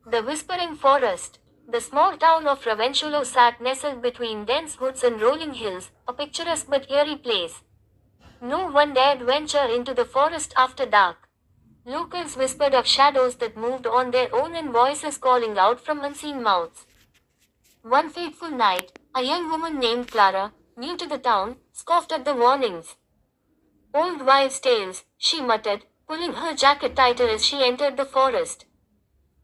The Whispering Forest. The small town of Ravenchulo sat nestled between dense woods and rolling hills, a picturesque but eerie place. No one dared venture into the forest after dark. Locals whispered of shadows that moved on their own and voices calling out from unseen mouths. One fateful night, a young woman named Clara, new to the town, scoffed at the warnings. Old wives' tales, she muttered, pulling her jacket tighter as she entered the forest.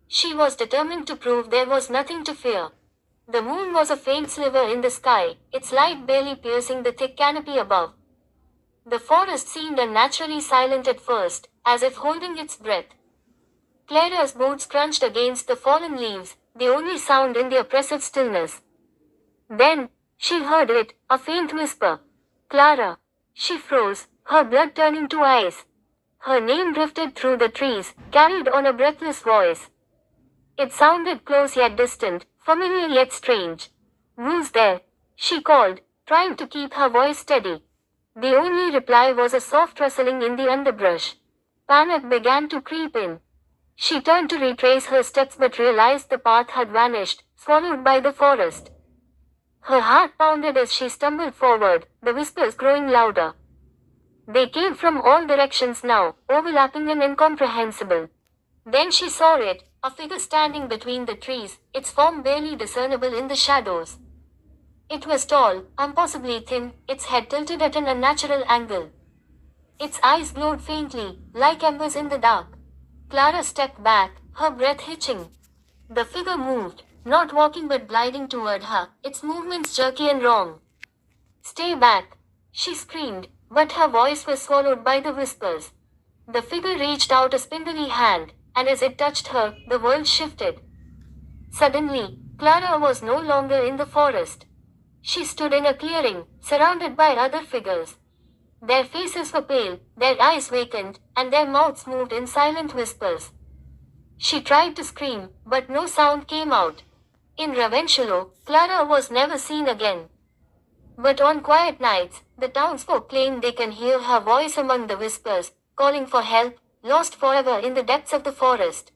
She was determined to prove there was nothing to fear. The moon was a faint sliver in the sky, its light barely piercing the thick canopy above. The forest seemed unnaturally silent at first, as if holding its breath. Clara's boots crunched against the fallen leaves, the only sound in the oppressive stillness. Then, she heard it, a faint whisper. Clara. She froze, her blood turning to ice. Her name drifted through the trees, carried on a breathless voice. It sounded close yet distant, familiar yet strange. Who's there? She called, trying to keep her voice steady. The only reply was a soft rustling in the underbrush. Panic began to creep in. She turned to retrace her steps but realized the path had vanished, swallowed by the forest. Her heart pounded as she stumbled forward, the whispers growing louder. They came from all directions now, overlapping and incomprehensible. Then she saw it, a figure standing between the trees, its form barely discernible in the shadows. It was tall, impossibly thin, its head tilted at an unnatural angle. Its eyes glowed faintly, like embers in the dark. Clara stepped back, her breath hitching. The figure moved, not walking but gliding toward her, its movements jerky and wrong. Stay back, she screamed, but her voice was swallowed by the whispers. The figure reached out a spindly hand, and as it touched her, the world shifted. Suddenly, Clara was no longer in the forest. She stood in a clearing, surrounded by other figures. Their faces were pale, their eyes vacant, and their mouths moved in silent whispers. She tried to scream, but no sound came out. In Ravenchulo, Clara was never seen again. But on quiet nights, the townsfolk claim they can hear her voice among the whispers, calling for help, lost forever in the depths of the forest.